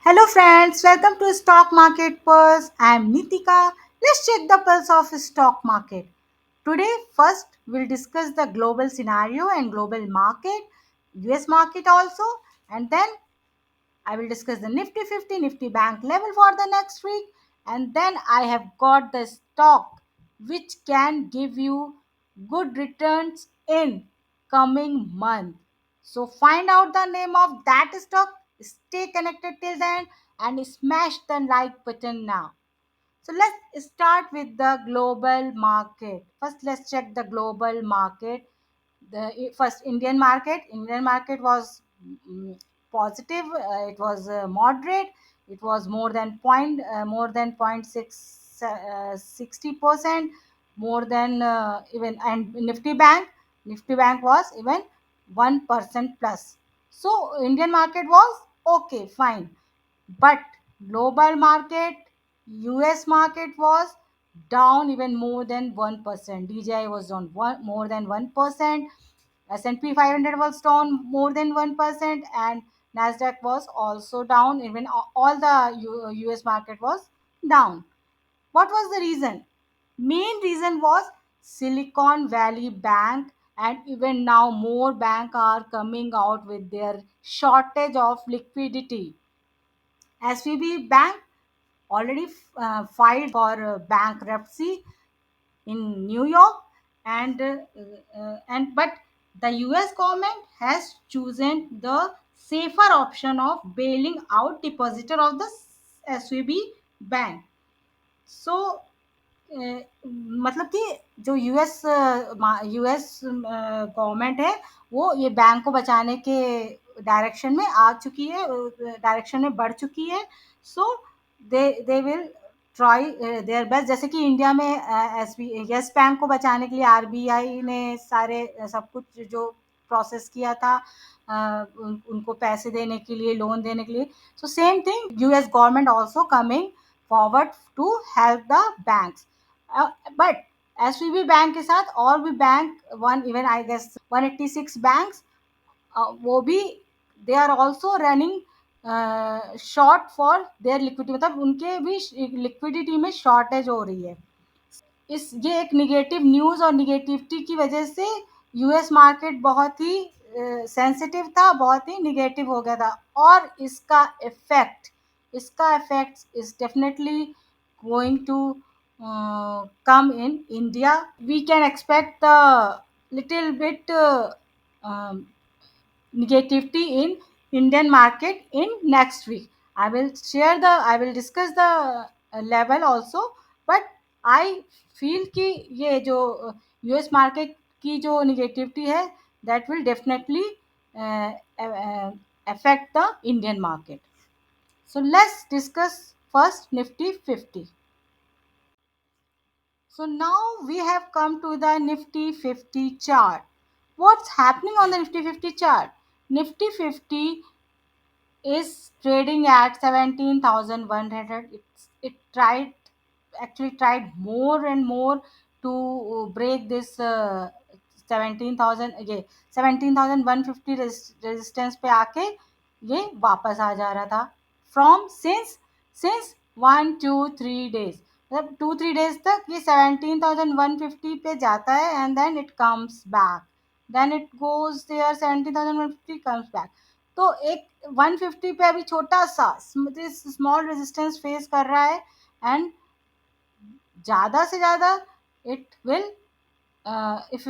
Hello friends, welcome to Stock Market Pulse. I am Neetika. Let's check the pulse of stock market. Today, first we'll discuss the global scenario and global market, US market also, and then I will discuss the Nifty 50, Nifty bank level for the next week, and then I have got the stock which can give you good returns in coming month. So find out the name of that stock, stay connected till then and smash the like button now. So let's start with the global market. First, let's check the global market. The first Indian market was positive. It was moderate. It was more than 0.6 60%, more than even. And Nifty bank was even 1% plus. So Indian market was okay, fine, but global market, US market was down even more than 1%. DJI was down more than 1%. S&P 500 was down more than 1%, and Nasdaq was also down. Even all the US market was down. What was the reason? Main reason was Silicon Valley Bank, and even now more bank are coming out with their shortage of liquidity. SVB Bank already filed for bankruptcy in New York, and but the US government has chosen the safer option of bailing out depositor of the SVB bank. So मतलब कि जो US government है वो ये bank को बचाने के direction में आ चुकी है, डायरेक्शन में बढ़ चुकी है. So they will try their best. जैसे कि इंडिया में यस बैंक को बचाने के लिए आरबीआई ने सारे सब कुछ जो प्रोसेस किया था, उनको पैसे देने के लिए, लोन देने के लिए. So same thing, US government also coming forward to help the banks. But SVB bank के साथ और भी bank, one even I guess 186 banks, वो भी they are also running short for their liquidity. मतलब उनके भी लिक्विडिटी में शॉर्टेज हो रही है. इस ये एक निगेटिव न्यूज़ और निगेटिविटी की वजह से यूएस मार्केट बहुत ही सेंसिटिव था, बहुत ही निगेटिव हो गया था. और इसका effect is definitely going to come in India. We can expect the little bit negativity in Indian market in next week. I will discuss the level also, but I feel कि ये जो US market की जो negativity है, that will definitely affect the Indian market. So let's discuss first Nifty 50. So now we have come to the Nifty 50 chart. What's happening on the Nifty 50 chart? Nifty 50 is trading at 17,100. It tried more and more to break this 17,000. ये 17,150 resistance पे आके ये वापस आ जा रहा था from since 1 2 3 days. मतलब 2 3 days तक ये 17,150 पे जाता है, and then it comes back, then it goes there 17,150 comes back. तो एक 150 पे अभी छोटा सा स्मॉल रेजिस्टेंस फेस कर रहा है, एंड ज़्यादा से ज़्यादा it will, if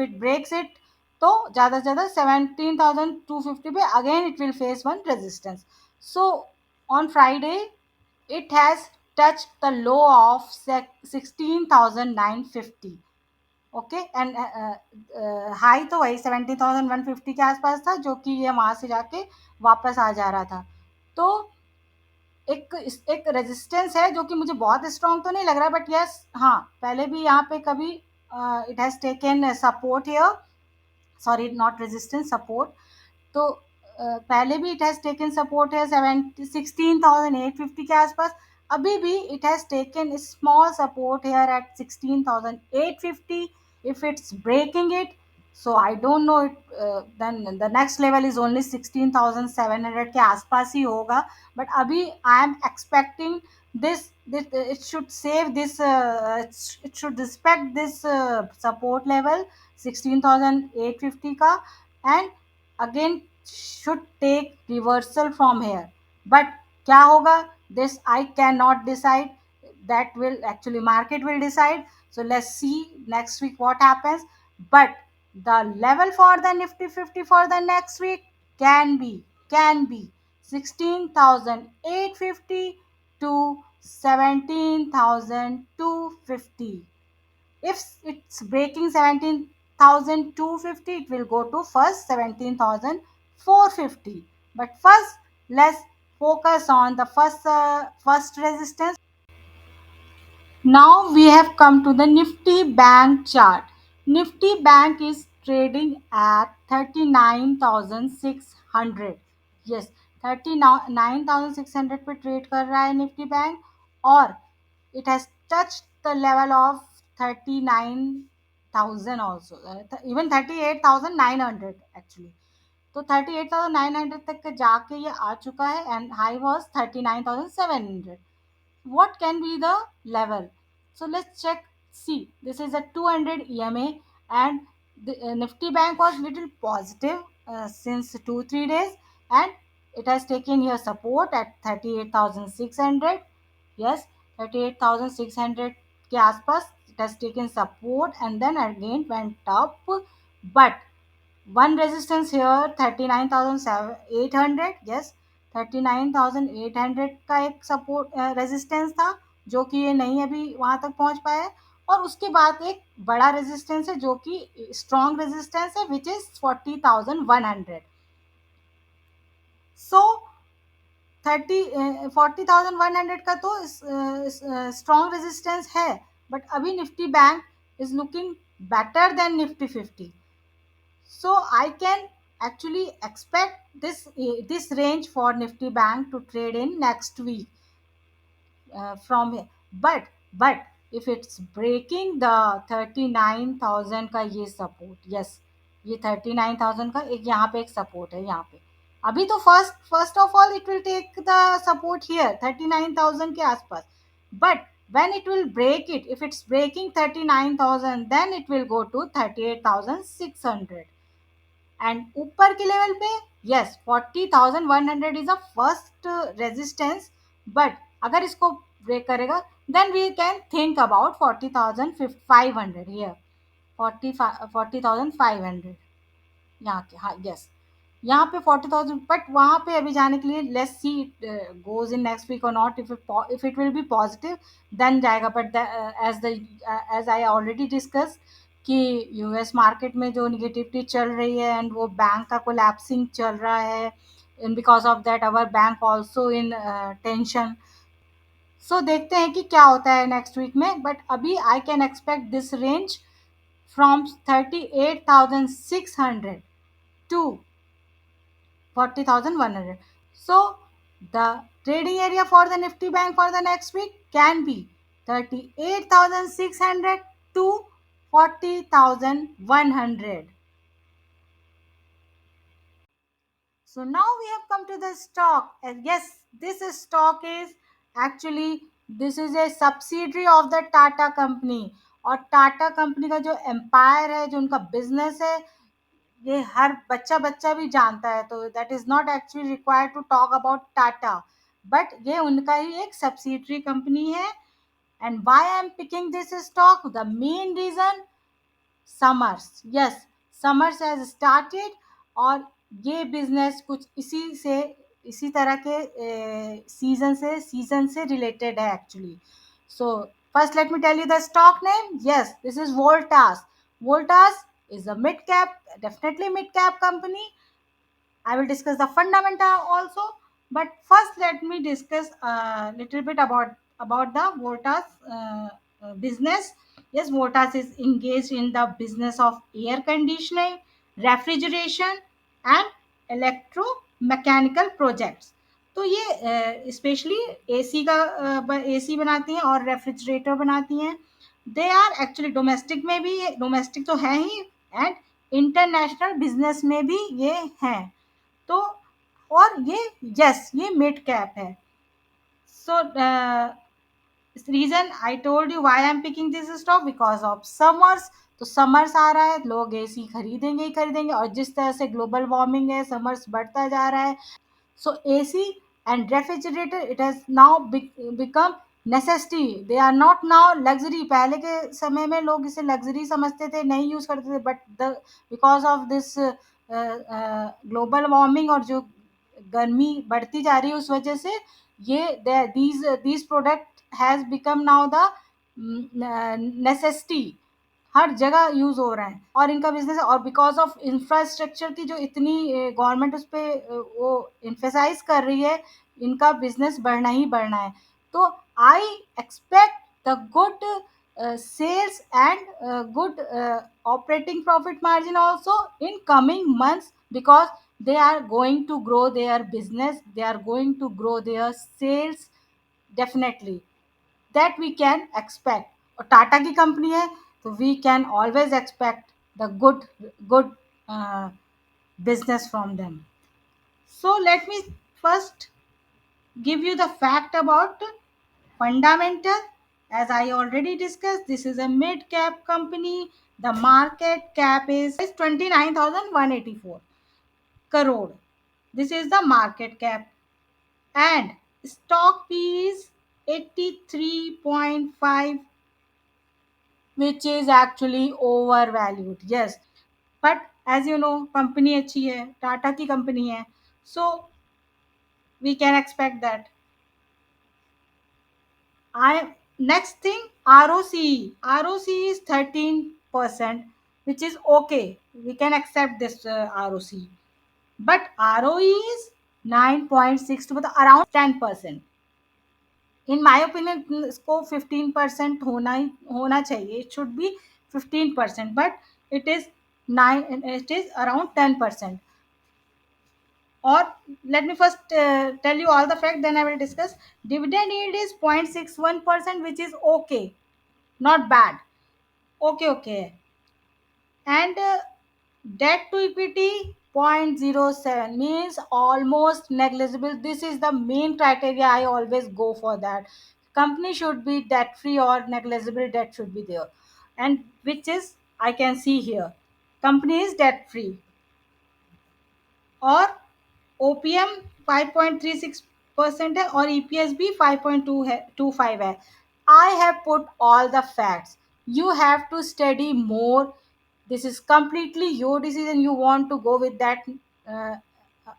it breaks it, तो ज़्यादा से ज़्यादा 17,250 पे again it will face one resistance. So on Friday it has touched the low of 16,950. Okay, and high तो वही 17,150 के आसपास था, जो कि ये वहाँ से जाके वापस आ जा रहा था. तो एक रेजिस्टेंस है जो कि मुझे बहुत स्ट्रॉन्ग तो नहीं लग रहा है, बट यस, हाँ, पहले भी यहाँ पे कभी it has taken support here, sorry not resistance, support. तो पहले भी इट हैज़ टेकन सपोर्ट है 16,850 के आसपास. अभी भी it has taken small support here at 16,850. If it's breaking it, so I don't know it, then the next level is only 16,700 के आसपास ही होगा. बट अभी I am expecting this, it should save this, it should respect this support level 16,850 ka, and again should take reversal from here. But क्या होगा, this I cannot decide, that will actually market will decide. So let's see next week what happens. But the level for the nifty 50 for the next week can be 16,850 to 17,250. If it's breaking 17,250, it will go to first 17,450. But first, let's focus on the first resistance. Now we have come to the Nifty Bank chart. Nifty Bank is trading at 39,600. Yes, 39,600 पे trade कर रहा है Nifty bank, और it has touched the level of 39,000 also, even 38,900 actually. तो 38,900 तक के जाके ये आ चुका है, and high was 39,700. What can be the level? So let's check. See, this is a 200 EMA, and the Nifty Bank was little positive since 2-3 days, and it has taken here support at 38,600. Yes, 38,600 के आसपास it has taken support, and then again went up. But one resistance here 39,800. Yes, 39,800 का एक support resistance था, जो कि ये नहीं अभी वहां तक पहुंच पाया है. और उसके बाद एक बड़ा रेजिस्टेंस है जो कि स्ट्रॉन्ग रेजिस्टेंस है, विच इज 40,100. सो 40,100 का तो स्ट्रॉन्ग रेजिस्टेंस है. बट अभी Nifty bank is looking better than Nifty 50. So I can actually expect this range for Nifty Bank to trade in next week from here. But if it's breaking the 39,000 का ये support, yes, ये 39,000 का एक यहाँ पे एक support है यहाँ पे. अभी तो first of all it will take the support here 39,000 के आसपास. But when it will break it, if it's breaking 39,000, then it will go to 38,600. And ऊपर के लेवल पे yes 40,100 is a first resistance. But अगर इसको break करेगा, then we can think about 40,500 here, 40,500 यहाँ के. हाँ यस, यहाँ पे 40,000. बट वहाँ पे अभी जाने के लिए let's see it goes in next week और not. If it will be positive then जाएगा. But as I already discuss कि यूएस मार्केट में जो निगेटिविटी चल रही है, एंड वो बैंक का कोलैप्सिंग चल रहा है, and because of that our bank also in tension. So देखते हैं कि क्या होता है नेक्स्ट वीक में. बट अभी I can expect this range from 38,600 to 40,100. So the trading area for the Nifty Bank for the next week can be 38,600 to 40,100. So now we have come to the stock, and yes, this stock is actually, this is a subsidiary of the Tata company. और Tata company का जो empire है, जो उनका business है, ये हर बच्चा बच्चा भी जानता है. तो that is not actually required to talk about Tata, but ये उनका ही एक सब्सिडरी कंपनी है. And why I am picking this stock, the main reason, summers. Yes, summers has started, और ये बिजनेस कुछ इसी तरह के सीजन से रिलेटेड है actually. So first let me tell you the stock name. Yes, this is Voltas. Voltas is a mid cap, definitely mid cap company. I will discuss the fundamental also, but first let me discuss a little bit about the Voltas business. Yes, Voltas is engaged in the business of air conditioning, refrigeration, and electromechanical projects. तो ये specially AC का AC बनाती हैं और refrigerator बनाती हैं. They are actually domestic में भी, डोमेस्टिक तो है ही, एंड इंटरनेशनल बिजनेस में भी ये हैं। तो और ये, यस, ये मिड कैप है। So reason I told you why I am picking this stock, because of summers. तो समर्स आ रहा है, लोग एसी खरीदेंगे ही खरीदेंगे, और जिस तरह से ग्लोबल वार्मिंग है, समर्स बढ़ता जा रहा है। So AC and refrigerator, it has now become necessity. They are not now luxury. पहले के समय में लोग इसे लग्जरी समझते थे, नहीं यूज करते थे, but the because of this global warming और जो गर्मी बढ़ती जा रही है, उस वजह से ये these product has become now the necessity. हर जगह यूज हो रहा है और इनका बिजनेस, और बिकॉज ऑफ इंफ्रास्ट्रक्चर की जो इतनी गवर्नमेंट उस पे वो इम्फेसाइज कर रही है, इनका बिजनेस बढ़ना ही बढ़ना है। तो I expect the good sales and good operating profit margin also in coming months, because they are going to grow their business, they are going to grow their sales, definitely, that we can expect। और टाटा की company है, तो we can always expect the good business from them। So let me first give you the fact about fundamental. As I already discussed, this is a mid cap company. The market cap is 29,184 crore. This is the market cap, and stock P is 83.5, which is actually overvalued. Yes, but as you know, company अच्छी है, टाटा की company है, so we can expect that। I Next thing, ROC is 13%, which is okay. We can accept this ROC, but ROE is 9.62, मतलब around 10%। In my opinion, इसको 15% होना चाहिए। It should be 15%, but it is 9. It is around 10%। Or let me first tell you all the facts, then I will discuss. Dividend yield is 0.61%, which is okay, not bad, okay, okay। And debt to equity 0.07, means almost negligible। This is the main criteria, I always go for that। Company should be debt free, or negligible debt should be there, and which is, I can see here, company is debt free। और OPM 5.36% है, और EPS भी 5.2 है, 25 है। I have put all the facts, you have to study more. This is completely your decision, you want to go with that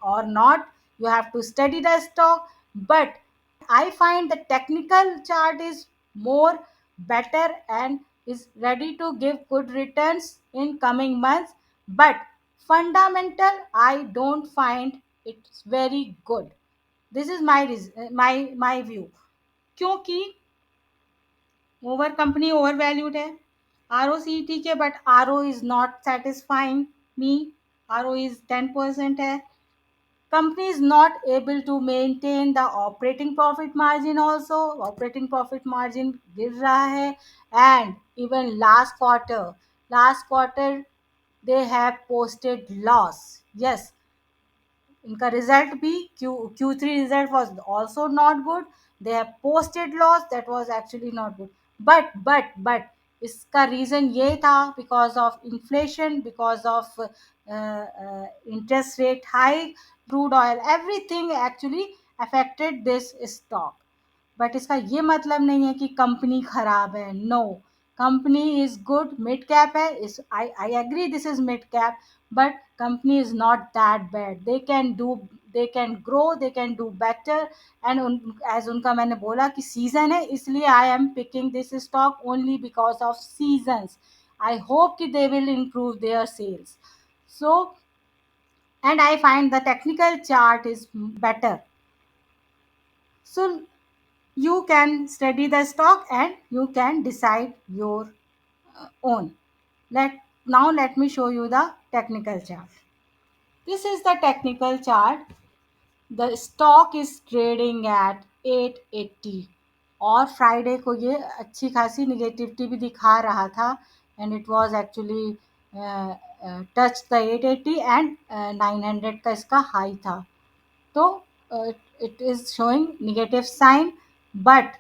or not। You have to study the stock, but I find the technical chart is more better and is ready to give good returns in coming months, but fundamental I don't find it's very good। This is my view। क्योंकि over company over valued है। ROC ठीक है, but RO is not satisfying me. RO is 10% है। Company is not able to maintain the operating profit margin also। Operating profit margin गिर रहा है, and even last quarter they have posted loss। Yes, इनका result भी Q3 result was also not good. They have posted loss, that was actually not good. But इसका reason ये था, because of inflation, because of interest rate high, crude oil, everything actually affected this stock. But इसका ये मतलब नहीं है कि company खराब है। No, company is good, mid cap है। Yes I agree this is mid cap, but company is not that bad। they can grow, they can do better। and as उनका मैंने बोला कि सीजन है, इसलिए I am picking this stock only because of seasons। I hope कि they will improve their sales। So, and I find the technical chart is better। So you can study the stock and you can decide your own। Let me show you the technical chart। This is the technical chart। The stock is trading at 880, और Friday को ये अच्छी खासी negativity भी दिखा रहा था, and it was actually touch the 880 and 900 का इसका हाई था। तो it is showing negative sign, but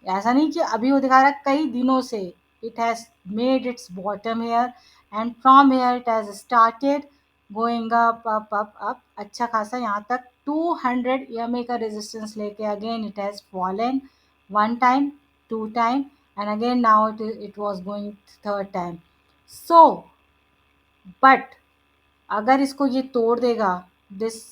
ऐसा नहीं कि अभी वो दिखा रहा है, कई दिनों से it has made its bottom here and from here it has started going up up up up अच्छा खासा यहाँ तक 200 ईएमए का रेजिस्टेंस लेके again it has fallen one time, two time and again now it was going third time. So but अगर इसको ये तोड़ देगा, this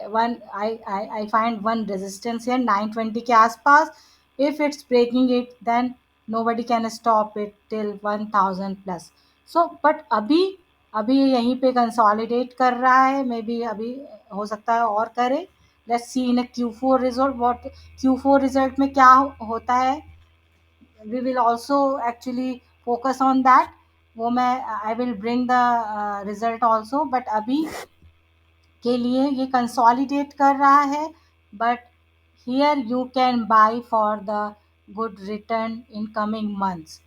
one I find one resistance है 920 के आसपास, if it's breaking it then nobody can stop it till 1000 plus. So but अभी अभी ये यहीं पे कंसोलिडेट कर रहा है, मे बी अभी हो सकता है और करे। Let's see in Q four result what Q four result में क्या होता है। We will also actually focus on that, वो मैं I will bring the result also, but अभी के लिए ये कंसोलिडेट कर रहा है। But here you can buy for the good return in coming months.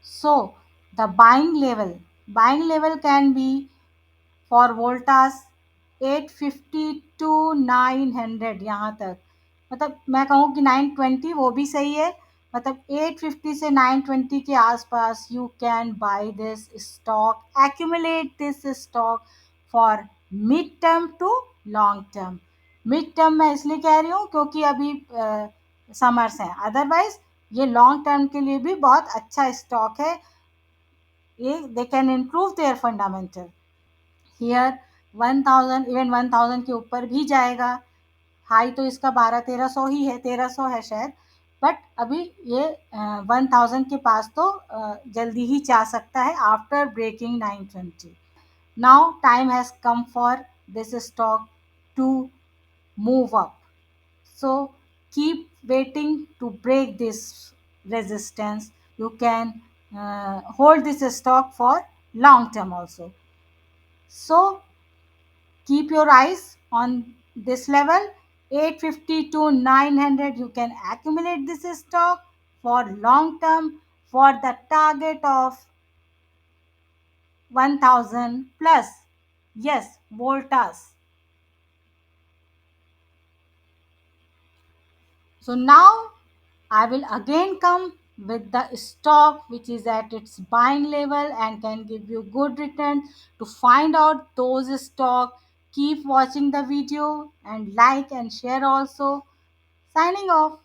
So the buying level can be for Voltas 850 to 900 यहाँ तक, मतलब मैं कहूँ कि 920 वो भी सही है, मतलब 850 से 920 के आसपास you can buy this stock, accumulate this stock for mid term to long term. Mid term मैं इसलिए कह रही हूँ क्योंकि अभी समर्स हैं, अदरवाइज ये लॉन्ग टर्म के लिए भी बहुत अच्छा स्टॉक है। ये they can improve their fundamental. Here 1000, even 1000 के ऊपर भी जाएगा। हाई तो इसका 1200-1300 ही है, 1300 है शायद, बट अभी ये 1000 के पास तो जल्दी ही जा सकता है after breaking 920। Now time has come for this stock to move up. So keep waiting to break this resistance. You can hold this stock for long term also. So keep your eyes on this level 850 to 900. You can accumulate this stock for long term for the target of 1000 plus. Yes, voltas. So now I will again come with the stock which is at its buying level and can give you good return. To find out those stock, keep watching the video and like and share also. Signing off.